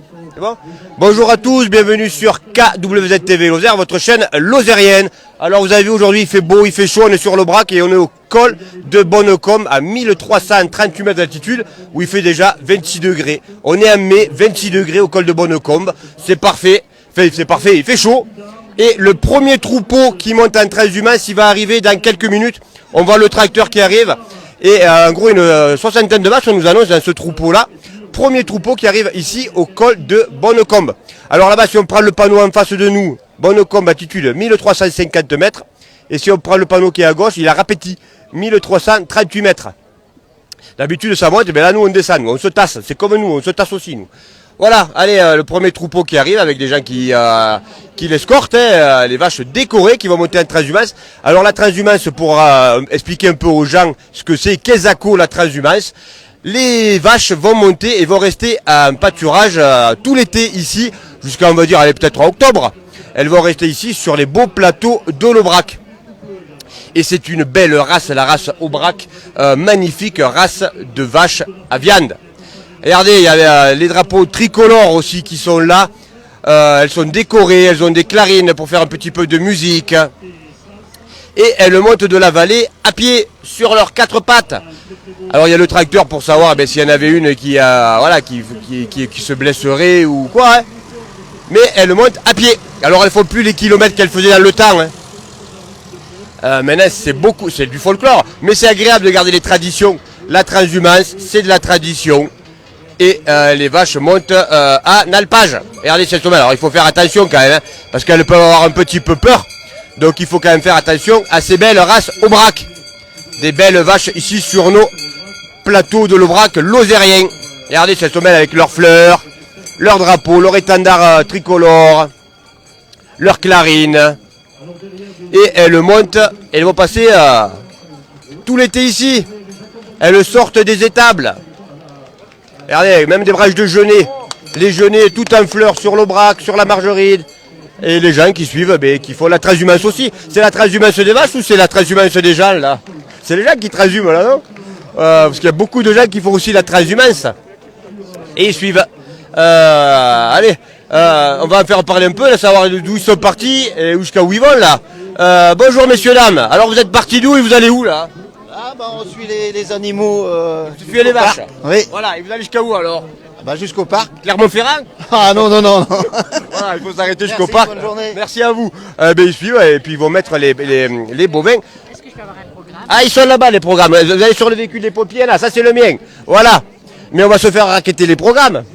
C'est bon? Bonjour à tous, bienvenue sur KWZ TV Lozère, votre chaîne lozérienne. Alors vous avez vu aujourd'hui il fait beau, il fait chaud, on est sur le Brac et on est au col de Bonnecombe à 1338 mètres d'altitude où il fait déjà 26 degrés. On est en mai, 26 degrés au col de Bonnecombe, c'est parfait, c'est parfait, il fait chaud. Et le premier troupeau qui monte en transhumance, il va arriver dans quelques minutes. On voit le tracteur qui arrive et en gros une soixantaine de vaches on nous annonce dans ce troupeau là. Premier troupeau qui arrive ici au col de Bonnecombe. Alors là-bas, si on prend le panneau en face de nous, Bonnecombe altitude 1350 mètres. Et si on prend le panneau qui est à gauche, il a Rapetit, 1338 mètres. D'habitude, ça monte, mais là, nous, on descend, nous, on se tasse. C'est comme nous, on se tasse aussi, nous. Voilà, allez, le premier troupeau qui arrive avec des gens qui l'escortent, les vaches décorées qui vont monter en transhumance. Alors la transhumance, pour expliquer un peu aux gens ce que c'est, qu'est-ce que la transhumance. Les vaches vont monter et vont rester en pâturage tout l'été ici, jusqu'à on va dire, allez, peut-être en octobre. Elles vont rester ici sur les beaux plateaux d'Aubrac. Et c'est une belle race, la race Aubrac, magnifique race de vaches à viande. Regardez, il y a les drapeaux tricolores aussi qui sont là. Elles sont décorées, elles ont des clarines pour faire un petit peu de musique. Et elles montent de la vallée à pied sur leurs quatre pattes. Alors il y a le tracteur pour savoir s'il y en avait une qui se blesserait ou quoi. Hein. Mais elles montent à pied. Alors elles ne font plus les kilomètres qu'elles faisaient dans le temps. Hein. Maintenant c'est du folklore. Mais c'est agréable de garder les traditions. La transhumance, c'est de la tradition. Et les vaches montent à alpage. Regardez cette semaine. Alors il faut faire attention quand même. Hein, parce qu'elles peuvent avoir un petit peu peur. Donc il faut quand même faire attention à ces belles races Aubrac. Des belles vaches ici sur nos plateaux de l'Aubrac lozérien. Regardez cette semaine avec leurs fleurs, leurs drapeaux, leur étendard tricolore, leurs clarines. Et elles montent, elles vont passer tout l'été ici. Elles sortent des étables. Regardez, même des branches de genêt. Les genêts tout en fleurs sur l'Aubrac, sur la margeride. Et les gens qui suivent, qui font la transhumance aussi. C'est la transhumance des vaches ou c'est la transhumance des gens là? C'est les gens qui transhument là, non? Parce qu'il y a beaucoup de gens qui font aussi la transhumance. Et ils suivent. Allez, on va en faire parler un peu, là, savoir d'où ils sont partis et jusqu'à où ils vont là. Bonjour messieurs, dames. Alors vous êtes partis d'où et vous allez où là? Ah on suit les animaux. Vous suivez les vaches? Oui. Voilà, et vous allez jusqu'à où alors? Jusqu'au parc. Clermont-Ferrand? Ah non. Voilà, il faut s'arrêter jusqu'au parc. Bonne journée. Merci à vous. Ils suivent et puis ils vont mettre les bovins. Est-ce que je peux avoir un programme? Ah, ils sont là-bas les programmes. Vous allez sur le véhicule des pompiers là, ça c'est le mien. Voilà. Mais on va se faire raqueter les programmes.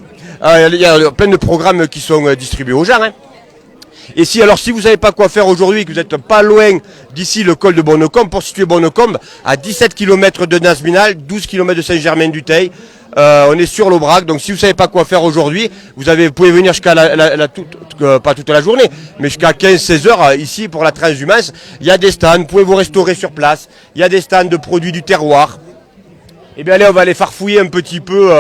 Il y a plein de programmes qui sont distribués aux gens. Hein. Et si vous savez pas quoi faire aujourd'hui, que vous n'êtes pas loin d'ici le col de Bonnecombe, pour situer Bonnecombe, à 17 km de Nasminal, 12 km de Saint-Germain-du-Teil, on est sur l'Aubrac, donc si vous savez pas quoi faire aujourd'hui, vous pouvez venir jusqu'à pas toute la journée, mais jusqu'à 15-16 heures ici pour la transhumance. Il y a des stands, vous pouvez vous restaurer sur place, il y a des stands de produits du terroir. Eh bien allez, on va aller farfouiller un petit peu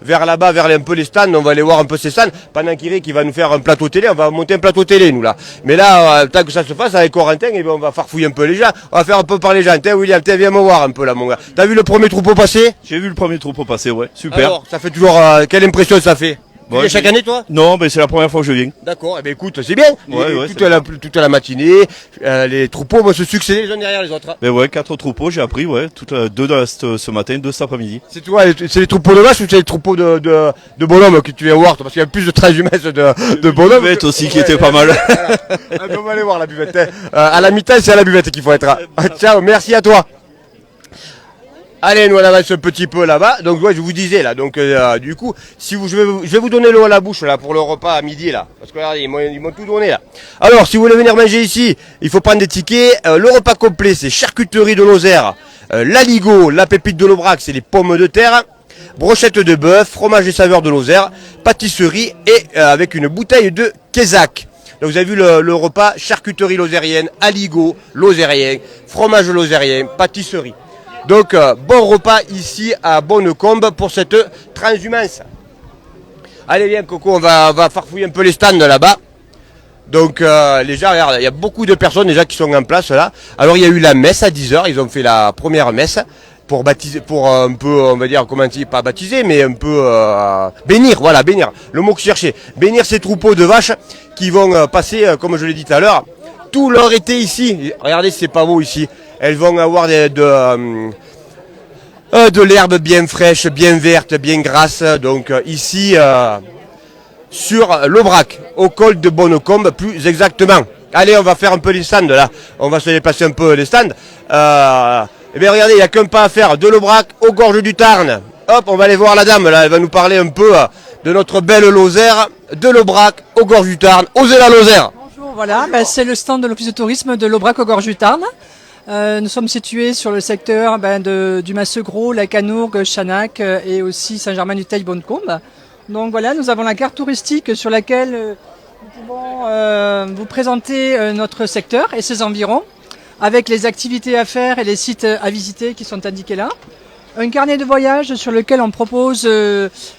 vers là-bas, vers un peu les stands, on va aller voir un peu ces stands, pendant qu'il va nous faire un plateau télé, on va monter un plateau télé nous là. Mais là, tant que ça se passe avec Corentin, on va farfouiller un peu les gens, on va faire un peu parler les gens. Tiens William, viens me voir un peu là mon gars. T'as vu le premier troupeau passer? J'ai vu le premier troupeau passer, ouais, super. Alors, ça fait toujours, quelle impression ça fait? Tu viens chaque année toi? Non, c'est la première fois que je viens. D'accord, écoute, c'est bien. Ouais, toute la matinée, les troupeaux vont se succéder les uns derrière les autres. 4 troupeaux, j'ai appris, 2 ce matin, 2 cet après-midi. C'est toi, c'est les troupeaux de vaches ou c'est les troupeaux de bonhommes que tu viens voir toi? Parce qu'il y a plus de transhumance de bonhommes. La buvette aussi qui était pas mal. Voilà. On va aller voir la buvette. Hein. À la mi-temps, c'est à la buvette qu'il faut être. Ciao, merci à toi. Allez, nous on avance un petit peu là-bas. Donc je vous disais là. Donc du coup, je vais vous donner l'eau à la bouche là pour le repas à midi là. Parce que regardez, ils m'ont tout donné là. Alors, si vous voulez venir manger ici, il faut prendre des tickets. Le repas complet, c'est charcuterie de Lozère, l'aligot, la pépite de l'Aubrac, c'est les pommes de terre, brochette de bœuf, fromage et saveurs de Lozère, pâtisserie et avec une bouteille de Kézac. Donc vous avez vu le repas charcuterie lozérienne, aligot lozérien, fromage lozérien, pâtisserie. Donc, bon repas ici à Bonnecombe pour cette transhumance. Allez, viens Coco, on va farfouiller un peu les stands là-bas. Donc, les gens, regarde, il y a beaucoup de personnes déjà qui sont en place là. Alors, il y a eu la messe à 10h, ils ont fait la première messe. pour baptiser, pour un peu, on va dire, comment dire, pas baptiser, mais un peu bénir, voilà, bénir, le mot que je cherchais, bénir ces troupeaux de vaches qui vont passer, comme je l'ai dit tout à l'heure, tout leur été ici. Regardez, c'est pas beau ici. Elles vont avoir de l'herbe bien fraîche, bien verte, bien grasse. Donc ici, sur l'Aubrac, au col de Bonnecombe, plus exactement. Allez, on va faire un peu les stands là. On va se déplacer un peu les stands. Eh bien, regardez, il n'y a qu'un pas à faire. De l'Aubrac aux gorges du Tarn. Hop, on va aller voir la dame là. Elle va nous parler un peu de notre belle Lozère. De l'Aubrac aux gorges du Tarn. Osez la Lozère. Bonjour, voilà, c'est le stand de l'Office de tourisme de l'Aubrac aux gorges du Tarn. Nous sommes situés sur le secteur du Massegros, la Canourgue, Chanac et aussi Saint-Germain-du-Teil-Bonnecombe. Donc voilà, nous avons la carte touristique sur laquelle nous pouvons vous présenter notre secteur et ses environs, avec les activités à faire et les sites à visiter qui sont indiqués là. Un carnet de voyage sur lequel on propose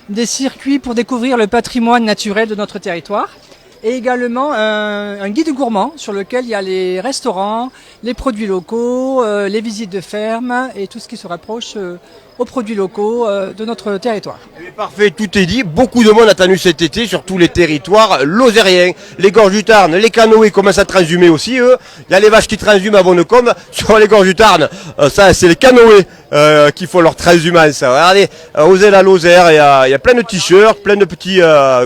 des circuits pour découvrir le patrimoine naturel de notre territoire. Et également un guide gourmand sur lequel il y a les restaurants, les produits locaux, les visites de ferme et tout ce qui se rapproche aux produits locaux de notre territoire. Parfait, tout est dit. Beaucoup de monde a tenu cet été sur tous les territoires lozériens. Les gorges du Tarn, les canoës commencent à transhumer aussi, eux. Il y a les vaches qui transhument à Bonnecombe. Sur les gorges du Tarn, ça c'est les canoës qui font leur transhumance. Regardez, osez la Lozère, il y a plein de t-shirts, plein de petits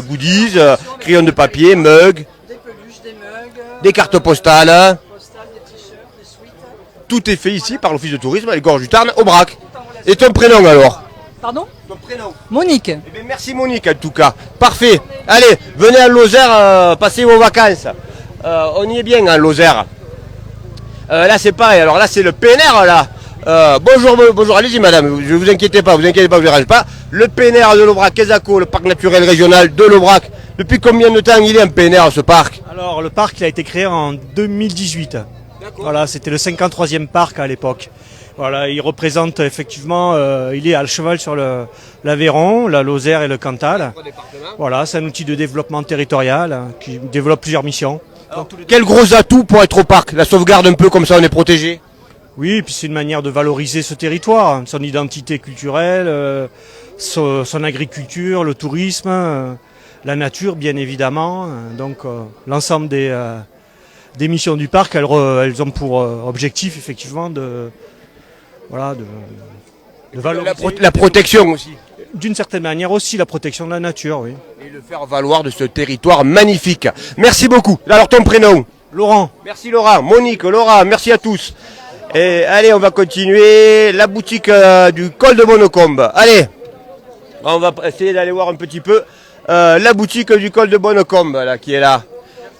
goodies, crayons de papier, mugs, Des peluches, des mugs, des cartes postales. des t-shirts, des suites. Tout est fait ici par l'Office de tourisme, les gorges du Tarn, Aubrac. Et ton prénom alors? Pardon? Ton prénom? Monique. Eh bien, merci Monique en tout cas. Parfait. Allez, venez à Lozère, passez vos vacances. On y est bien en Lozère. Là c'est pareil, alors là c'est le PNR là. Bonjour, allez-y madame, ne vous inquiétez pas, je ne dérange pas. Le PNR de l'Aubrac-Quézaco, le parc naturel régional de l'Aubrac. Depuis combien de temps il est un PNR ce parc? Alors le parc il a été créé en 2018. Voilà, c'était le 53e parc à l'époque. Voilà, il représente effectivement, il est à cheval sur l'Aveyron, la Lozère et le Cantal. Voilà, c'est un outil de développement territorial qui développe plusieurs missions. Alors, quel gros atout pour être au parc? La sauvegarde un peu comme ça on est protégé? Oui, et puis c'est une manière de valoriser ce territoire, son identité culturelle, son agriculture, le tourisme, la nature bien évidemment. Donc l'ensemble des missions du parc, elles ont pour objectif effectivement de valoriser La protection aussi. d'une certaine manière aussi la protection de la nature, oui. Et le faire valoir de ce territoire magnifique. Merci beaucoup. Alors ton prénom? Laurent. Merci Laura, Monique, Laura, merci à tous. Et allez, on va continuer. La boutique du col de Bonnecombe. Allez, on va essayer d'aller voir un petit peu la boutique du col de Bonnecombe là, qui est là.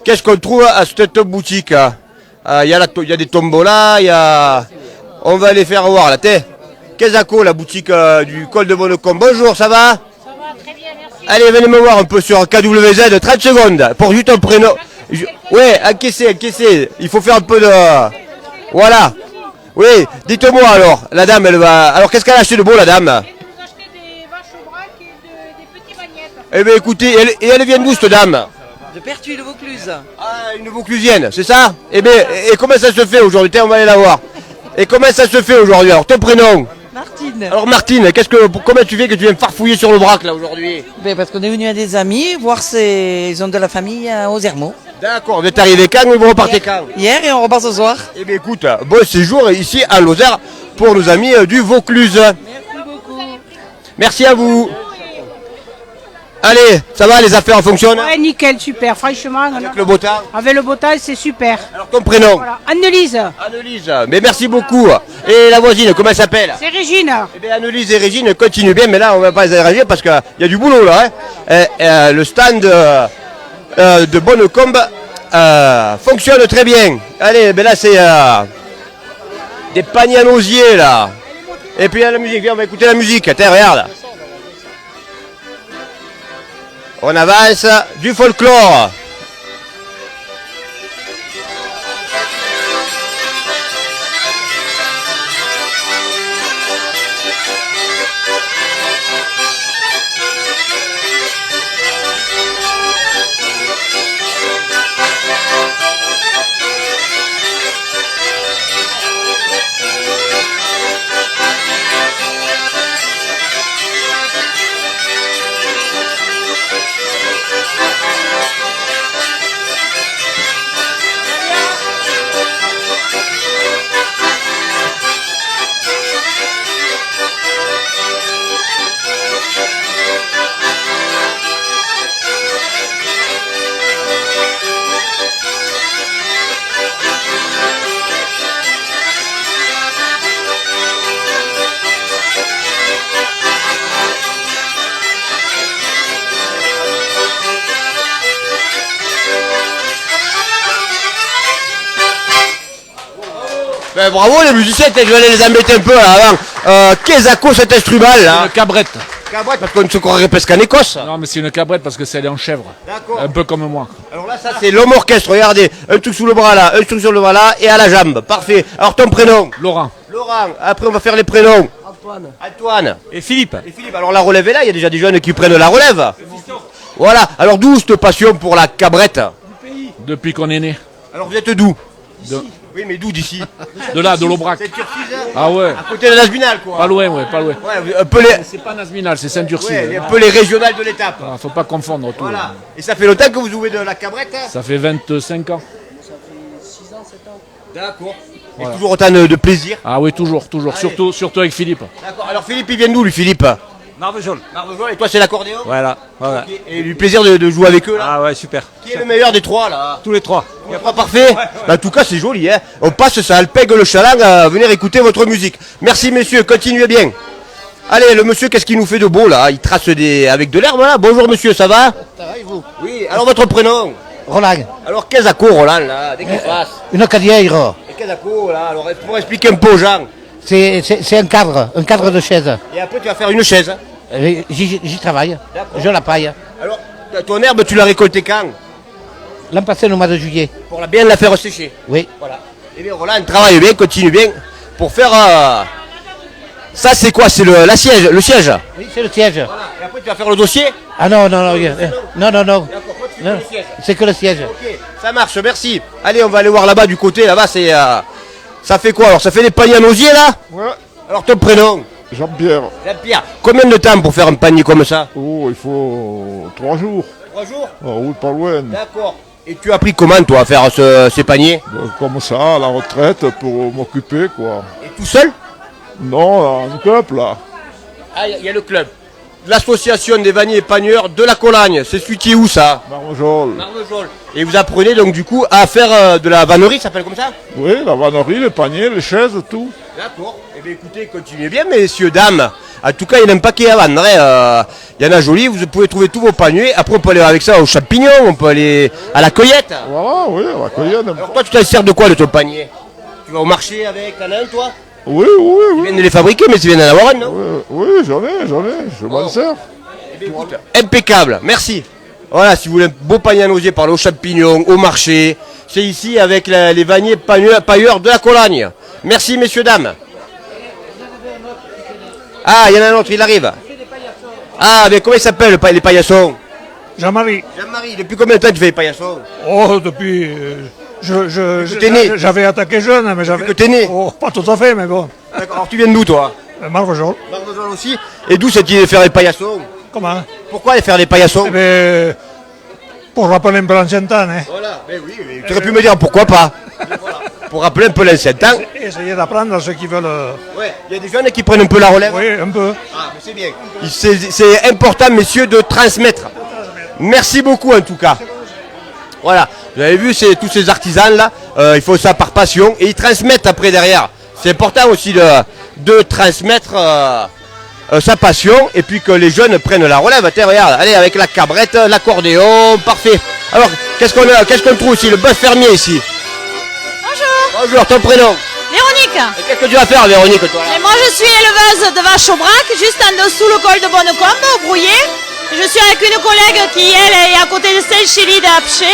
Qu'est-ce qu'on trouve à cette boutique? Il y a des tombolas, on va les faire voir là. Quézaco, la boutique du col de Bonnecombe. Bonjour, ça va? Ça va, très bien, merci. Allez, venez me voir un peu sur KWZ, 30 secondes, pour juste un prénom. Ouais, encaissez. Il faut faire un peu de... Voilà. Oui, dites-moi alors, la dame, elle va... Alors, qu'est-ce qu'elle a acheté de beau, la dame? Je vais vous acheter des vaches au brac et des petits magnettes. Eh bien, écoutez, elle vient d'où, cette dame? De Pertuis de Vaucluse. Ah, une Vauclusienne, c'est ça? Eh bien, et comment ça se fait aujourd'hui? Tiens, on va aller la voir. Et comment ça se fait aujourd'hui? Alors, ton prénom? Martine. Alors, Martine, comment tu fais que tu viens farfouiller sur le brac, là, aujourd'hui? Parce qu'on est venu à des amis, voir ils ont de la famille aux Hermaux. D'accord, vous êtes arrivé quand et vous repartez quand? Hier et on repart ce soir. Eh bien, écoute, bon séjour ici à Lozère pour nos amis du Vaucluse. Merci beaucoup. Merci à vous. Allez, ça va, les affaires fonctionnent? Ouais, nickel, super, franchement. Avec le beau temps? Avec le beau temps, c'est super. Alors, ton prénom? Voilà, Annelise, Annelise, mais merci beaucoup. Et la voisine, comment elle s'appelle? c'est Régine. Eh bien, Annelise et Régine continuent bien, mais là, on va pas les réagir parce qu'il y a du boulot là. Le stand de Bonnecombe fonctionne très bien. Allez, ben là, c'est des paniers en osier là. Et puis il y a la musique, viens, on va écouter la musique. Tiens, regarde. On avance, du folklore. Ben, bravo les musiciens, je vais aller les embêter un peu là avant. Qu'est-ce que cet instrument là? Une cabrette. Cabrette, parce qu'on ne se croirait presque en Écosse. Non, mais c'est une cabrette parce que c'est elle est en chèvre. D'accord. Un peu comme moi. Alors là, ça c'est l'homme orchestre, regardez. Un truc sous le bras là, un truc sur le bras là et à la jambe. Parfait. Alors ton prénom? Laurent. Laurent. Après on va faire les prénoms. Antoine. Et Philippe. Et Philippe, alors la relève est là, il y a déjà des jeunes qui prennent la relève. Voilà, alors d'où cette passion pour la cabrette? Depuis qu'on est né. Alors vous êtes d'où? De, Oui, mais d'où d'ici? de là, de l'Aubrac. C'est Turcis, hein? Ah ouais. À côté de Nasbinal, quoi. Pas loin, ouais, pas loin. Ouais, un peu les, C'est pas Nasminal, c'est Saint-Urcy. ouais, un peu les régionales de l'étape. Ah, faut pas confondre tout. Voilà. Et ça fait longtemps que vous jouez de la cabrette, hein? Ça fait 25 ans. D'accord. Et Voilà. toujours autant de plaisir. Ah oui, toujours, toujours. Allez. Surtout avec Philippe. D'accord. Alors Philippe, il vient d'où lui, Philippe? Marvejols. Marvejols, et toi c'est l'accordéon? Voilà. Voilà. Ok. Et du plaisir de jouer avec eux là. Ah ouais, super. Qui est le meilleur des trois là? Tous les trois. Il n'y a pas parfait. En tout cas, c'est joli, hein. On passe ça alpègue le chaland à venir écouter votre musique. Merci, messieurs. Continuez bien. Allez, le monsieur, qu'est-ce qu'il nous fait de beau, là? Il trace avec de l'herbe, là. Bonjour, monsieur, ça va? Ça va et vous? Oui. Alors, votre prénom? Roland, Alors, qu'est-ce à Roland, là? Dès qu'il fasse. une carrière, Et qu'est-ce à là? Alors, pour expliquer un peu aux gens. c'est un cadre de chaise. Et après, tu vas faire une chaise. J'y travaille, D'accord. je la paille. Alors, ton herbe, tu l'as récoltée quand? L'an passé, le mois de juillet, Pour bien la faire sécher. oui. Voilà. Eh bien, Roland, travaille bien, continue bien. Pour faire. Ça, c'est quoi? C'est le siège, le siège. Oui, c'est le siège. Voilà. Et après, tu vas faire le dossier? Ah non, non, non, non, non, non, D'accord, continue non, le siège. c'est que le siège. Ok, ça marche, merci. Allez, on va aller voir là-bas du côté. Là-bas, c'est. Ça fait quoi alors? Ça fait des paniers en osier là? Ouais, Alors ton prénom? Jean-Pierre. Jean-Pierre. Combien de temps pour faire un panier comme ça? Oh, il faut 3 jours. 3 jours. Ah oui, pas loin. D'accord. Et tu as appris comment toi à faire ces paniers? Comme ça, à la retraite, pour m'occuper, quoi. Et tout seul? Non, en couple, là. Ah, il y a le club. L'association des vanniers et panieurs de la Colagne. C'est situé où ça? Marvejols. Marvejols. Et vous apprenez donc du coup à faire de la vannerie, ça s'appelle comme ça? Oui, la vannerie, les paniers, les chaises, tout. D'accord. Eh bien écoutez, continuez bien messieurs, dames. En tout cas, il y en a un paquet à vendre. Il y en a joli, vous pouvez trouver tous vos paniers. Après, on peut aller avec ça aux champignons, on peut aller à la cueillette. Voilà, oui, à la cueillette. Alors toi, tu t'en sers de quoi de ton panier? Tu vas au marché avec, t'en as un toi? Oui, oui, Tu oui. viens de les fabriquer, mais tu viens d'en avoir un, non? Oui, j'en ai, je m'en sers. Eh bien, écoute, impeccable, merci. Voilà, si vous voulez un beau panier à osier, parlez aux champignons, au marché. C'est ici avec les vanniers pailleurs de la Colagne. Merci messieurs, dames. Ah, il y en a un autre, il arrive. Ah, mais comment il s'appelle les paillassons? Jean-Marie. Jean-Marie, depuis combien de temps tu fais les paillassons? Oh, depuis. t'es né. J'avais attaqué jeune, mais j'avais. que t'es né. Oh, pas tout à fait, mais bon. D'accord, alors tu viens d'où toi? Marvejols. Marvejols aussi. Et d'où cette idée de faire les paillassons? Comment? Pourquoi aller faire les paillassons? Eh ben, pour rappeler un peu l'ancien temps, hein. Voilà, mais oui, mais tu aurais pu me dire pourquoi pas. Voilà. Pour rappeler un peu l'ancien temps. Essayer d'apprendre à ceux qui veulent. Ouais, il y a des jeunes qui prennent un peu la relève. Oui, un peu. Ah, mais c'est bien. C'est important, messieurs, de transmettre. Merci beaucoup, en tout cas. Voilà, vous avez vu, tous ces artisans-là, ils font ça par passion et ils transmettent après derrière. C'est important aussi de transmettre sa passion et puis que les jeunes prennent la relève. Tiens, regarde, allez, avec la cabrette, l'accordéon, parfait. Alors, qu'est-ce qu'on trouve ici? Le bœuf fermier ici. Bonjour, Bonjour, ton prénom? Véronique. Et qu'est-ce que tu vas faire, Véronique, toi là? Et moi je suis éleveuse de vaches au brac, juste en dessous le col de Bonnecombe, au Brouillé. Je suis avec une collègue qui, elle, est à côté de Saint-Chély d'Apché.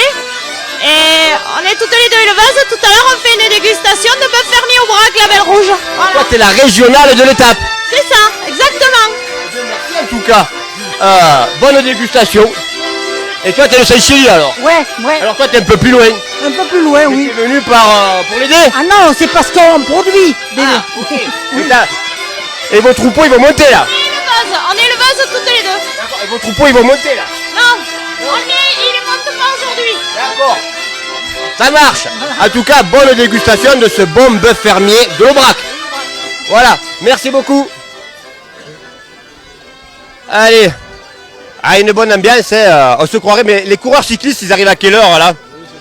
Et on est toutes les deux éleveuses. Tout à l'heure, on fait une dégustation de bœuf fermier au brac, la belle rouge. Toi, Voilà. t'es la régionale de l'étape. C'est ça, exactement. Merci en tout cas. Bonne dégustation. Et toi, t'es de Saint-Chély alors? Ouais, ouais, Alors toi, t'es un peu plus loin. un peu plus loin, oui. T'es venu pour l'aider? Ah non, c'est parce qu'on produit. Ah, ok. Et vos troupeaux, ils vont monter là. On est éleveuses toutes les deux. D'accord. Et vos troupeaux, ils vont monter là. Non, il ne monte pas aujourd'hui. D'accord. Ça marche. En tout cas, bonne dégustation de ce bon bœuf fermier de l'Aubrac. Voilà. Merci beaucoup. Allez. Ah, une bonne ambiance, hein. On se croirait, mais les coureurs cyclistes, ils arrivent à quelle heure là?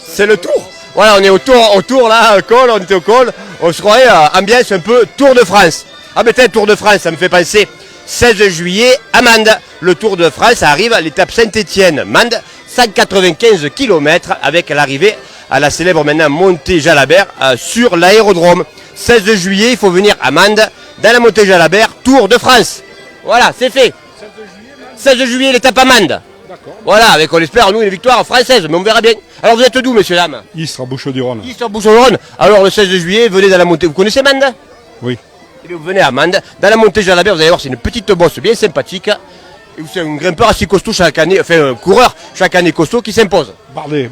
C'est le tour. Voilà, on est au tour là, col, on était au col. On se croirait ambiance un peu Tour de France. Ah, mais peut-être Tour de France, ça me fait penser. 16 juillet à Mende. Le Tour de France arrive à l'étape Saint-Étienne. Mende, 195 km avec l'arrivée à la célèbre maintenant montée Jalabert sur l'aérodrome. 16 juillet, il faut venir à Mende, dans la montée Jalabert, Tour de France. Voilà, c'est fait. 16 juillet, l'étape à Mende. Voilà, avec on espère, nous, une victoire française, mais on verra bien. Alors vous êtes d'où, messieurs, dames? Istres, Bouches-du-Rhône. Istres, Bouches-du-Rhône. Alors le 16 juillet, venez dans la montée. Vous connaissez Mende? Oui. Eh bien, vous venez à Mende, dans la montée Jalabert, vous allez voir, c'est une petite bosse bien sympathique. Et c'est un grimpeur assez costaud chaque année, enfin un coureur chaque année costaud qui s'impose. Bardet.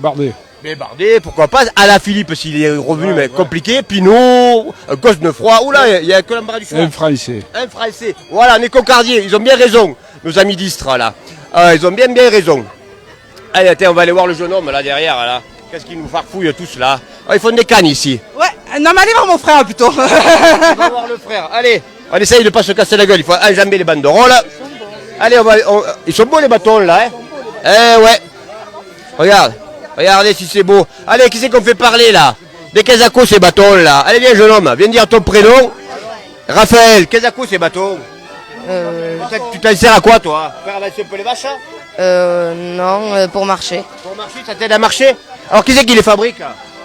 Mais Bardet, pourquoi pas, Alain Philippe s'il est revenu, mais compliqué, Pinot, Gosnefroy, oula, il y a que l'embarras du choix. Un Français. Un Français. Voilà, on est Concardier, ils ont bien raison, nos amis d'Istres là. Ils ont bien raison. Allez, attends, on va aller voir le jeune homme là derrière là. Qu'est-ce qu'ils nous farfouillent tous là? Ils font des cannes ici. Ouais, non mais allez voir mon frère plutôt. On va voir le frère. Allez, on essaye de pas se casser la gueule, il faut enjamber les banderoles. Allez, ils sont beaux les bâtons là, hein? Eh ouais. Regardez si c'est beau. Allez, qui c'est qu'on fait parler là? Des Kazakos ces bâtons là. Allez, viens jeune homme, viens dire ton prénom. Raphaël, Kazakos ces bâtons. Tu t'en sers à quoi toi? Faire avancer un peu les vaches? Non, pour marcher. Pour marcher, ça t'aide à marcher? Alors qui c'est qui les fabrique?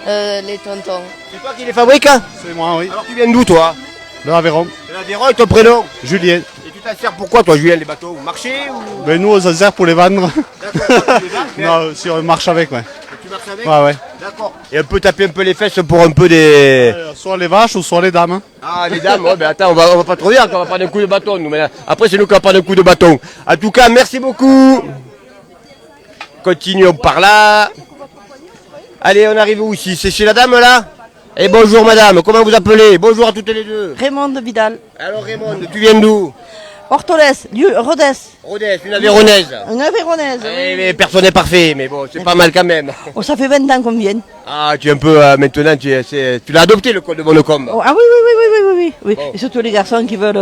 Les tontons. C'est toi qui les fabrique? C'est moi, oui. Alors tu viens d'où toi? Le Aveyron. De l'Aveyron et ton prénom? Julien. Et tu t'en sers pourquoi toi Julien les bateaux? Marcher ou... Ben nous, on s'en sert pour les vendre. D'accord, tu les vends, mais Non, si on marche avec, ouais. tu marches avec? Ouais. D'accord. Et un peu taper un peu les fesses pour un peu des... Soit les vaches ou soit les dames. Ah les dames, ouais, ben attends, on va pas trop dire qu'on va prendre un coup de bâton nous, mais après c'est nous qui va prendre un coup de bâton. En tout cas, merci beaucoup. Continuons par là. Allez, on arrive où ici? C'est chez la dame là? Et bonjour madame, comment vous appelez? Bonjour à toutes les deux. Raymond de Vidal. Alors Raymond, tu viens d'où? Ortolès, Rodez. Rodez, une Aveyronnaise. Une Aveyronnaise. Eh, mais personne n'est parfait, mais bon, c'est pas mal quand même. Oh, ça fait 20 ans qu'on vient. Ah, tu es un peu maintenant, tu l'as adopté le col de Bonnecomme. Oh, ah oui. Bon. Et surtout les garçons qui veulent...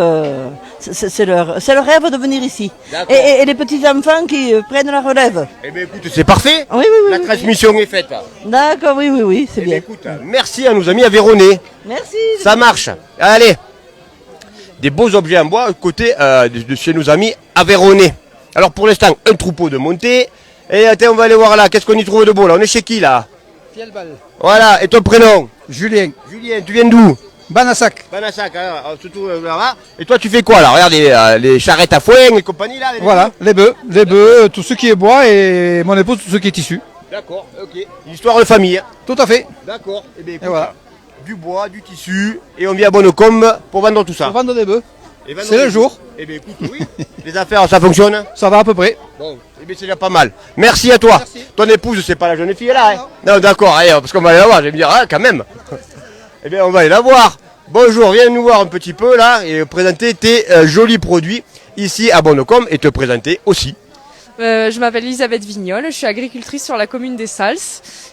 c'est leur rêve de venir ici. D'accord. Et les petits-enfants qui prennent la relève. Eh bien écoute, c'est parfait. Oui. La transmission est faite. D'accord, oui, c'est Eh bien. bien écoute, merci à nos amis Aveyronnais. Merci. Ça marche. Allez. Des beaux objets en bois côté de chez nos amis Aveyronnais. Alors pour l'instant, un troupeau de montée. Et attends, on va aller voir là. Qu'est-ce qu'on y trouve de beau là? On est chez qui là? Voilà. Et ton prénom? Julien, Julien, tu viens d'où? Banassac. Banassac, alors, surtout là-bas. Et toi, tu fais quoi là? Regarde les charrettes à foin et compagnie là. Voilà, les bœufs, tout ce qui est bois et mon épouse, tout ce qui est tissu. D'accord, ok. Histoire de famille. Hein. Tout à fait. D'accord. Et bien écoute, Et voilà. du bois, du tissu, et on vient à Bonnecomme pour vendre tout ça. Pour vendre des bœufs. Et vendre C'est le des- jour. Eh bien écoute, oui. Les affaires, ça fonctionne? Ça va à peu près. Bon, eh bien c'est déjà pas mal. Merci à toi. Merci. Ton épouse, c'est pas la jeune fille là, hein? Non, d'accord, allez, parce qu'on va aller la voir. Je vais me dire, ah, quand même. Eh bien, on va aller la voir. Bonjour, viens nous voir un petit peu là et présenter tes jolis produits ici à Bonnecomme et te présenter aussi. Je m'appelle Elisabeth Vignol, je suis agricultrice sur la commune des Sals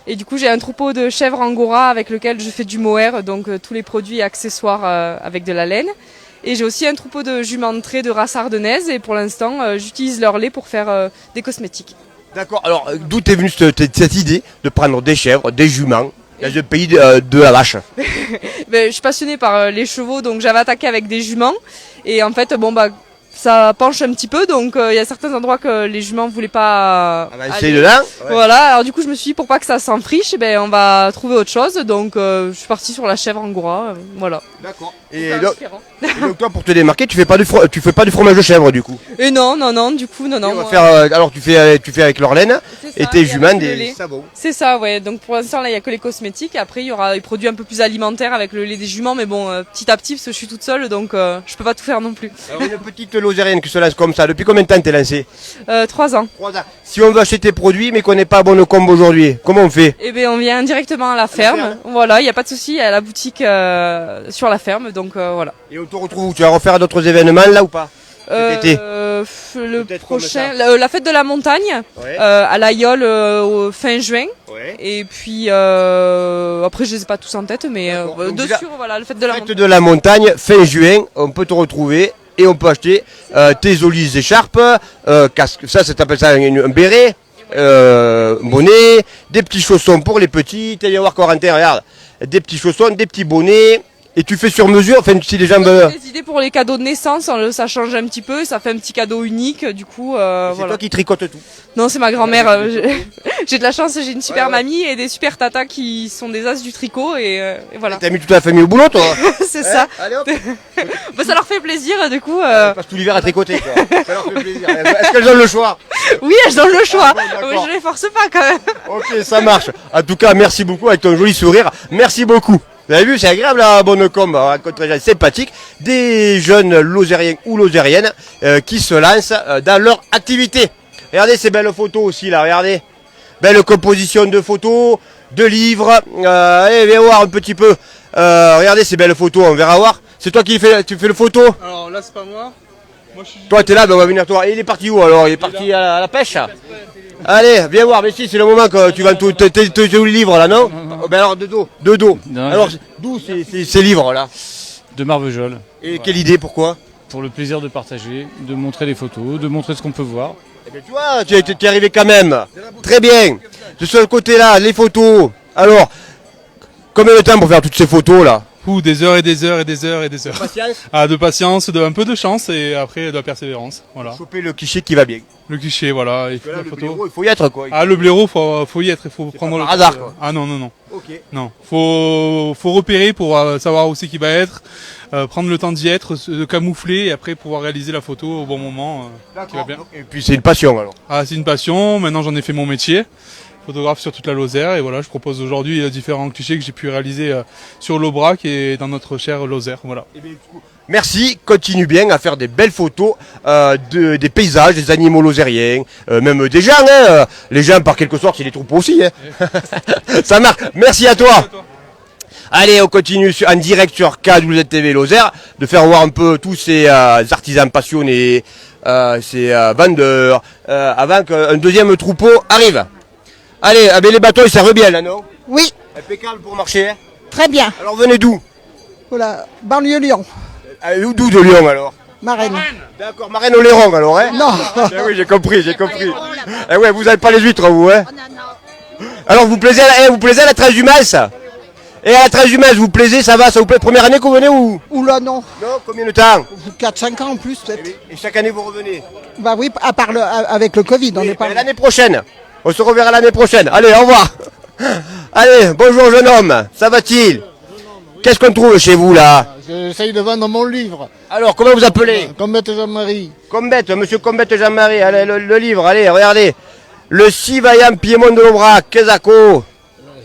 et du coup j'ai un troupeau de chèvres angora avec lequel je fais du mohair, donc tous les produits et accessoires avec de la laine. Et j'ai aussi un troupeau de juments de trait de race ardennaise et pour l'instant j'utilise leur lait pour faire des cosmétiques. D'accord, alors d'où t'es venue cette idée de prendre des chèvres, des juments dans le pays de la vache? Je suis passionnée par les chevaux, donc j'avais attaqué avec des juments et en fait ça penche un petit peu, donc il y a certains endroits que les juments ne voulaient pas Avancer aller. dedans? Ouais. Voilà, alors du coup je me suis dit pour pas que ça s'enfriche, on va trouver autre chose, donc je suis partie sur la chèvre angora, voilà. D'accord. C'est Et un donc, différent. et donc toi pour te démarquer, tu fais pas du fromage de chèvre du coup? Et non, du coup non. Et on va moi, faire, alors tu fais avec leur laine c'est et ça, tes et juments avec le des lait. savons. C'est ça, ouais, donc pour l'instant là il y a que les cosmétiques, après il y aura des produits un peu plus alimentaires avec le lait des juments, mais bon, petit à petit parce que je suis toute seule, donc je peux pas tout faire non plus. Alors une petite lozérienne qui se lance comme ça, depuis combien de temps t'es lancée? 3 ans. 3 ans. Si on veut acheter tes produits mais qu'on n'est pas à Bonnecomme aujourd'hui, comment on fait? Et on vient directement à la ferme, voilà, il n'y a pas de souci, il y a la boutique sur la ferme, donc voilà. Et on te retrouve où? Tu vas refaire d'autres événements là ou pas? Cet été? Le Peut-être comme prochain, ça. la fête de la montagne, Ouais. à l'Aïole au fin juin. Ouais. Et puis après je les ai pas tous en tête, mais D'accord. Donc, dessus déjà, voilà, la fête de la Fête montagne. de la montagne, fin juin, on peut te retrouver et on peut acheter tes jolies écharpes, casque, ça t'appelle ça un béret, bonnet, des petits chaussons pour les petits, t'as voir Corentin, regarde, des petits chaussons, des petits bonnets, et tu fais sur mesure, enfin si les gens veulent... Des idées pour les cadeaux de naissance, ça change un petit peu, ça fait un petit cadeau unique, du coup C'est voilà. toi qui tricotes tout. Non, c'est ma grand-mère, j'ai de la chance, j'ai une super mamie et des super tatas qui sont des as du tricot et voilà. T'as mis toute la famille au boulot, toi? C'est ça. Allez hop. Bah, ça leur fait plaisir, du coup. Passe tout l'hiver à tricoter, quoi. Ça leur fait plaisir. Est-ce qu'elles ont le choix? Oui, elles ont le choix. bon, d'accord. Je les force pas quand même. Ok, ça marche. En tout cas, merci beaucoup avec ton joli sourire. Merci beaucoup. Vous avez vu, c'est agréable à Bonnecombe, à rencontrer des gens sympathiques, des jeunes lozériens ou lozériennes qui se lancent dans leur activité. Regardez ces belles photos aussi là, regardez. Belle composition de photos, de livres. Allez, viens voir un petit peu. Regardez ces belles photos, on verra voir. C'est toi qui tu fais le photo? Alors là, c'est pas moi. Moi, je suis... Toi, t'es là, ben on va venir toi. Et il est parti où alors? Il est parti à la pêche? Allez, viens voir, mais si, c'est le moment que tu vas tes livres là, non? Ben alors, de dos. Non, Alors, d'où ces livres là? De Marvejols. Et quelle idée, pourquoi? Pour le plaisir de partager, de montrer les photos, de montrer ce qu'on peut voir. Eh bien, tu vois, tu es arrivé quand même. Très bien. De ce côté-là, les photos. Alors, combien de temps pour faire toutes ces photos là? Des heures et des heures et des heures et des heures. Patience. Ah, de patience, un peu de chance et après de la persévérance. Voilà. Choper le cliché qui va bien. Le cliché, voilà. Il faut Là, la le photo. blaireau, il faut y être quoi. Ah, le blaireau, faut y être. Il faut prendre pas le par hasard, quoi. Ah non, non, non. Ok. Non. Faut repérer pour savoir où c'est qui va être. Prendre le temps d'y être, se camoufler et après pouvoir réaliser la photo au bon moment. Qui va bien. Et puis c'est une passion alors. Ah, c'est une passion. Maintenant, j'en ai fait mon métier. Photographe sur toute la Lozère et voilà, je propose aujourd'hui différents clichés que j'ai pu réaliser sur l'Aubrac et dans notre chère Lozère. Voilà. Merci, continue bien à faire des belles photos des paysages, des animaux lozériens, même des gens. Hein, les gens, par quelque sorte, c'est des troupeaux aussi. Hein. Ça marche. Merci à toi. Allez, on continue en direct sur KWTV Lozère, de faire voir un peu tous ces artisans passionnés, ces vendeurs, avant qu'un deuxième troupeau arrive. Allez, les bateaux ils servent bien là, non? Oui, Impeccable pour marcher. Hein. très bien. Alors venez d'où? Voilà, banlieue Lyon, D'où de Lyon alors? Marraine. D'accord, Marraine Oléron alors, hein? Non. Oui, j'ai compris. Eh ouais, vous avez pas les huîtres, vous, hein? Alors vous plaisez à la transhumance? Et à la transhumance, vous plaisez, ça vous plaît? Première année que vous venez ou? Oula, non. Non, combien de temps? 4-5 ans en plus, peut-être. Et chaque année vous revenez? Bah oui, à part avec le Covid, on n'est pas... L'année prochaine. On se reverra l'année prochaine. Allez, au revoir. Allez, bonjour jeune homme, ça va-t-il? Qu'est-ce qu'on trouve chez vous là? J'essaye de vendre mon livre. Alors, comment vous appelez? Combette Jean-Marie. Combette, monsieur Combette Jean-Marie, allez, le livre, allez, regardez. Le si vaillant Piémont de l'Aubrac, Quesaco.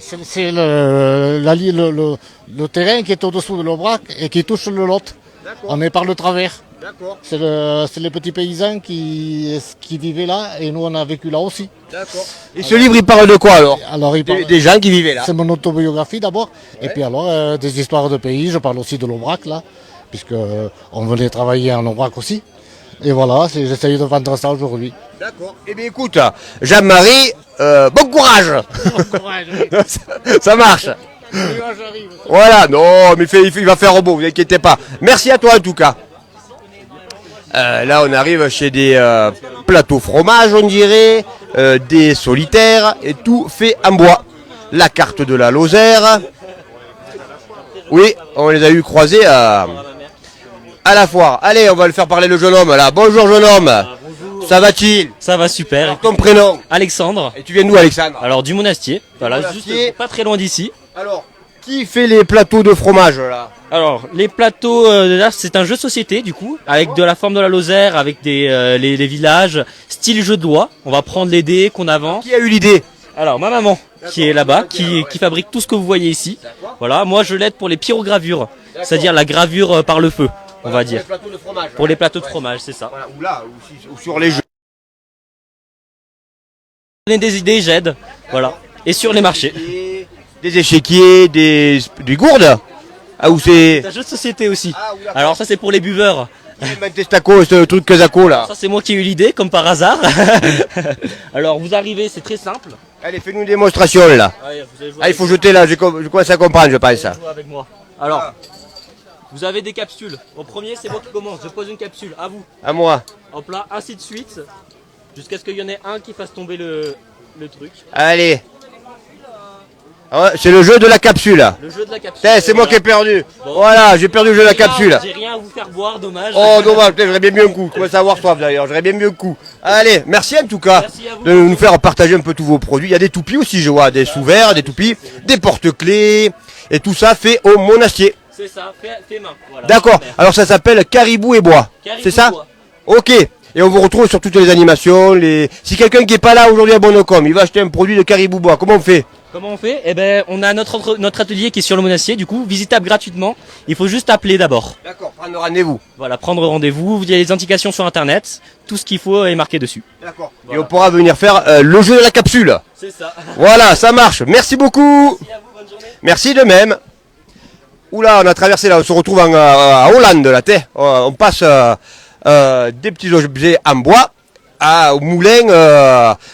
C'est le terrain qui est au-dessous de l'Aubrac et qui touche le Lot. On est par le travers. D'accord. C'est les petits paysans qui vivaient là et nous on a vécu là aussi. D'accord. Et ce livre, il parle de quoi alors? Alors il parle, Des gens qui vivaient là. c'est mon autobiographie d'abord. Et puis alors des histoires de pays. Je parle aussi de l'Aubrac là, puisque on venait travailler en Aubrac aussi. Et voilà, j'essaye de vendre ça aujourd'hui. D'accord. Eh bien écoute, Jean-Marie, bon courage. Bon courage, oui. Ça marche. Voilà, non, mais il va faire beau, vous inquiétez pas. Merci à toi en tout cas. Là, on arrive chez des plateaux fromage, on dirait, des solitaires, et tout fait en bois. La carte de la Lozère. Oui, on les a eu croisés à la foire. Allez, on va le faire parler le jeune homme là. Bonjour jeune homme. Bonjour. Ça va-t-il? Ça va super. Alors, ton prénom? Alexandre. Et tu viens d'où Alexandre? Alors du Monastier. Voilà, Monastier. juste pas très loin d'ici. Alors, qui fait les plateaux de fromage là? Alors les plateaux, là c'est un jeu de société du coup, avec de la forme de la Lozère, avec les villages, style jeu de doigts. On va prendre les dés qu'on avance. Qui a eu l'idée? Alors ma maman qui est là-bas, qui fabrique tout ce que vous voyez ici. Voilà, moi je l'aide pour les pyrogravures, c'est-à-dire la gravure par le feu, on va dire. Pour les plateaux de fromage. Pour les plateaux de fromage, c'est ça. Voilà, ou là, ou sur les jeux. Donner des idées, j'aide. Voilà. Et sur les marchés. Des échiquiers, des gourdes. Ah, ou c'est. C'est un jeu de société aussi. Alors ça c'est pour les buveurs. Testaco, ce truc Quesaco là. Ça c'est moi qui ai eu l'idée, comme par hasard. Alors vous arrivez, c'est très simple. Allez, fais-nous une démonstration là. Ah, il faut jeter là, je commence à comprendre, je pense. Jouer avec moi. Alors, vous avez des capsules. Au premier, c'est moi qui commence. Je pose une capsule, à vous. À moi. Hop là, ainsi de suite. Jusqu'à ce qu'il y en ait un qui fasse tomber le truc. Allez. Ah, c'est le jeu de la capsule. Le jeu de la capsule. C'est moi qui ai perdu. Bon. Voilà, j'ai perdu le jeu de la capsule. J'ai rien à vous faire boire, dommage. Oh dommage, putain, j'aurais bien mis un coup. Je commence à avoir soif d'ailleurs, j'aurais bien mis un coup. Allez, merci en tout cas de nous faire partager un peu tous vos produits. Il y a des toupies aussi, je vois, des sous-verts, des toupies, des porte-clés, et tout ça fait au Monastier. C'est ça, fait main. Voilà. D'accord, alors ça s'appelle Caribou et Bois, c'est ça? Bois. Ok, et on vous retrouve sur toutes les animations. Si quelqu'un qui n'est pas là aujourd'hui à Bonocom, il va acheter un produit de Caribou Bois, comment on fait? Comment on fait? Eh ben, on a notre atelier qui est sur le Monastier, du coup, visitable gratuitement. Il faut juste appeler d'abord. D'accord, prendre rendez-vous. Voilà, prendre rendez-vous. Il y a les indications sur internet. Tout ce qu'il faut est marqué dessus. D'accord. Voilà. Et on pourra venir faire le jeu de la capsule. C'est ça. Voilà, ça marche. Merci beaucoup. Merci à vous, bonne journée. Merci de même. Oula, on a traversé là, on se retrouve à Hollande là, on passe des petits objets en bois. Au moulin,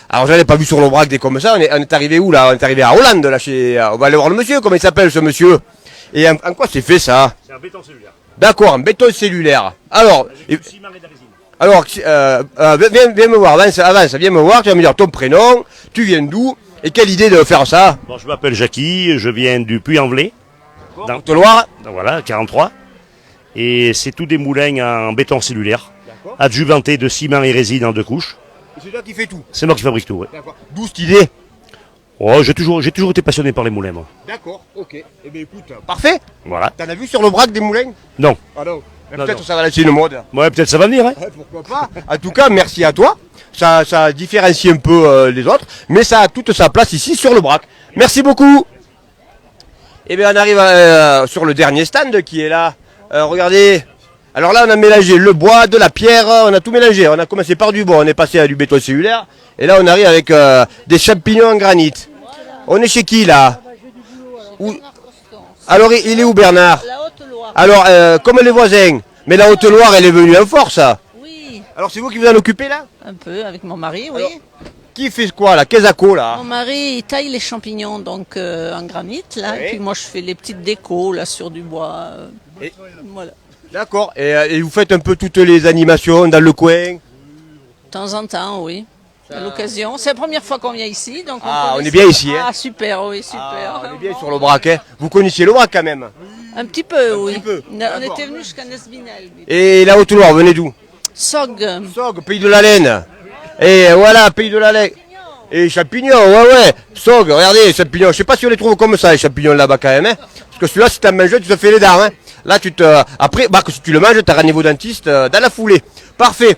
alors j'en ai pas vu sur l'Aubrac des comme ça, on est arrivé où là? On est arrivé à Hollande là, on va aller voir le monsieur, comment il s'appelle ce monsieur? Et en quoi c'est fait ça? C'est un béton cellulaire. D'accord, un béton cellulaire. Alors, viens me voir, avance, viens me voir, tu vas me dire ton prénom, tu viens d'où, et quelle idée de faire ça? Bon, je m'appelle Jackie, je viens du Puy-en-Velay, dans Haute-Loire. Voilà, 43. Et c'est tout des moulins en béton cellulaire, adjuvantés de ciment et résine en 2 couches. Et c'est toi qui fais tout? C'est moi qui fabrique tout, oui. D'où cette idée? Oh, j'ai toujours été passionné par les moulins, moi. D'accord, ok. Eh bien écoute, parfait. Voilà. T'en as vu sur l'Aubrac des moulins? Non. Ah non. Non, peut-être non. ça va laisser une mode. Ouais, peut-être ça va venir, hein. Ouais, pourquoi pas. En tout cas, merci à toi. Ça différencie un peu les autres, mais ça a toute sa place ici sur l'Aubrac. Merci beaucoup. Eh bien, on arrive sur le dernier stand qui est là. Regardez. Alors là, on a mélangé le bois, de la pierre, on a tout mélangé. On a commencé par du bois, on est passé à du béton cellulaire. Et là, on arrive avec des champignons en granit. On est chez qui là? Alors, il est où Bernard? La Haute-Loire. Alors, comme les voisins. Mais la Haute-Loire, elle est venue en force. Oui. Alors, c'est vous qui vous en occupez là? Un peu, avec mon mari, oui. Alors, qui fait quoi là? Qu'est-ce là? Mon mari, il taille les champignons donc en granit, là. Oui. Et puis moi, je fais les petites décos, là, sur du bois. Et- Voilà. D'accord. Et vous faites un peu toutes les animations dans le coin? De temps en temps, oui. À l'occasion. C'est la première fois qu'on vient ici, donc Ah, on connaissait- est bien ici, hein. Ah, super, oui, super. Ah, on est bien sur l'Aubrac, hein. Vous connaissiez l'Aubrac quand même? Un petit peu, oui. petit peu, On d'accord. était venus jusqu'à Nesbinel. Et la Haute-Loire, venez d'où? Sog. Sog, pays de la laine. Et voilà, pays de la laine. Et champignons, ouais. Sog, regardez les champignons. Je sais pas si on les trouve comme ça, les champignons là-bas quand même, hein. Parce que celui-là, si tu en manges, tu te fais les dents, hein. Là, après, que si tu le manges, tu as rendez-vous au dentiste dans la foulée. Parfait.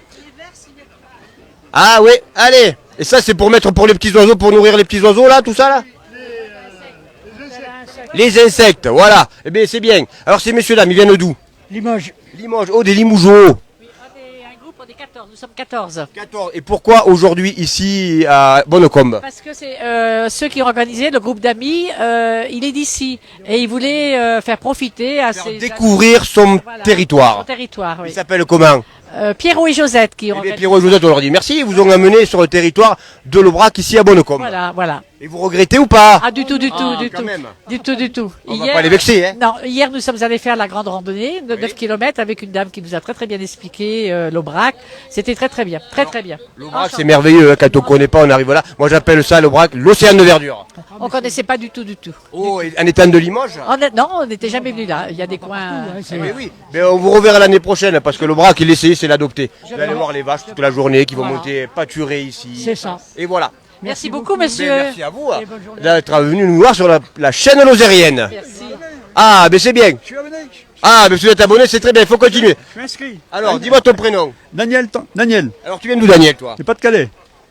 Ah oui, allez. Et ça, c'est pour mettre pour les petits oiseaux, pour nourrir les petits oiseaux là, tout ça là? Les insectes, voilà. Eh bien, c'est bien. Alors, ces messieurs-dames, ils viennent d'où? Limoges. Limoges, oh, des Limougeaux. Un groupe, on est 14, nous sommes 14. 14. Et pourquoi aujourd'hui ici à Bonocom? Parce que c'est ceux qui ont organisé le groupe d'amis, il est d'ici. Et il voulait faire profiter à ses... Découvrir son Voilà, territoire. Son territoire, oui. Il s'appelle comment? Pierrot et Josette qui ont Eh bien, organisé. Pierrot et Josette, on leur dit merci. Ils vous ont amené sur le territoire de l'Aubrac ici à Bonocom. Voilà. Et vous regrettez ou pas? Ah, du tout. quand même. Du tout. On va pas les vexer, hein. Non, hier nous sommes allés faire la grande randonnée de 9 km avec une dame qui nous a très bien expliqué l'Aubrac. C'était très bien. Très bien. L'Aubrac, c'est merveilleux, hein, quand on connaît pas, on arrive là. Moi, j'appelle ça l'Aubrac, l'océan de verdure. On connaissait pas du tout. Oh, et en étant de Limoges? Non, on n'était jamais venu là. Il y a des coins. Mais oui, mais on vous reverra l'année prochaine, parce que l'Aubrac, il essaye, c'est l'adopter. Vous allez voir les vaches toute la journée qui vont monter pâturer ici. C'est ça. Et voilà. Merci beaucoup, monsieur. Ben, merci à vous d'être venu nous voir sur la chaîne lozérienne. Merci. Ah, mais c'est bien. Ah, mais si vous êtes abonné, c'est très bien, il faut continuer. Je suis inscrit. Alors, dis-moi ton prénom. Daniel. Alors, tu viens d'où, Daniel, toi? C'est pas de Calais.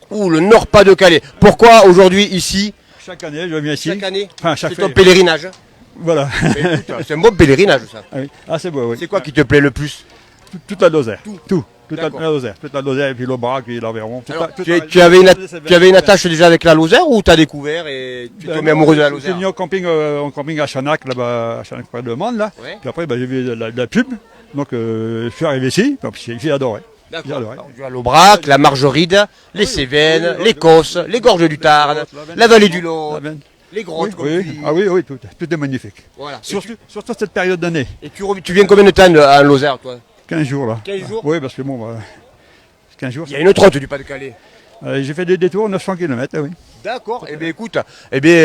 Ouh, le Nord Pas-de-Calais. Pourquoi aujourd'hui ici? Chaque année, je viens ici. Chaque année? Enfin, chaque C'est ton fois. pèlerinage. Voilà. Mais écoute, c'est un bon pèlerinage, ça. Ah oui. Ah, c'est beau, oui. C'est quoi qui te plaît le plus? Toute la Lozère. Tout. Toute la D'accord. Lozère. Toute la Lozère, et puis l'Aubrac, et l'Aveyron. Alors, tu avais une attache déjà avec la Lozère ou t'as découvert et tu es tombé amoureux de la Je suis Lozère? venu en camping à Chanac, là-bas, à Chanac près de Le Mans, là. Ouais. Puis après, j'ai vu la pub. Donc, je suis arrivé ici, puis j'ai adoré. J'ai adoré. Tu as l'Aubrac, la Margeride, les Cévennes, les Cosses, les Gorges du Tarn, la vallée du Lot, les grottes. comme tu dis. Ah oui, tout est magnifique. Voilà. Surtout cette période d'année. Et tu viens combien de temps en Lozère, toi? 15 jours, là. 15 jours? Oui, parce que bon, 15 jours. Il y a une trotte du Pas-de-Calais. J'ai fait des détours 900 km, oui. D'accord, eh bien écoute,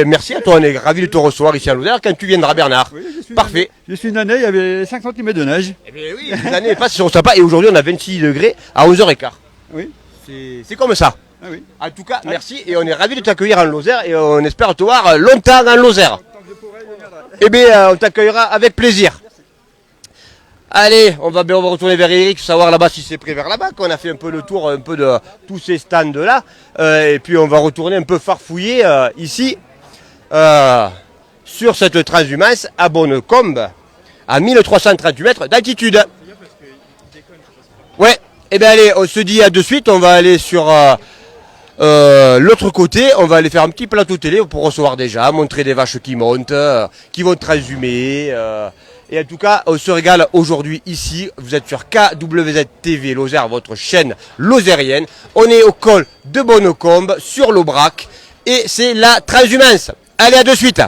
merci à toi, on est ravis de te recevoir ici à Lozère quand tu viendras Bernard. Parfait. Je suis une année, il y avait 5 cm de neige. Eh bien oui, les années passent, sont sympas et aujourd'hui on a 26 degrés à 11h15. Oui. C'est comme ça. Ah oui. En tout cas, merci et on est ravis de t'accueillir en Lozère et on espère te voir longtemps en Lozère. Eh bien, on t'accueillera avec plaisir. Allez, on va retourner vers Eric, savoir là-bas si c'est prêt vers là-bas, qu'on a fait un peu le tour un peu de tous ces stands-là. Et puis on va retourner un peu farfouiller ici, sur cette transhumance à Bonnecombe, à 1338 mètres d'altitude. Ouais, et bien allez, on se dit à de suite, on va aller sur l'autre côté, on va aller faire un petit plateau télé pour recevoir des gens, montrer des vaches qui montent, qui vont transhumer. Et en tout cas, on se régale aujourd'hui ici. Vous êtes sur KWZ TV Lozère, votre chaîne lozérienne. On est au col de Bonnecombe, sur l'Aubrac. Et c'est la transhumance. Allez, à de suite.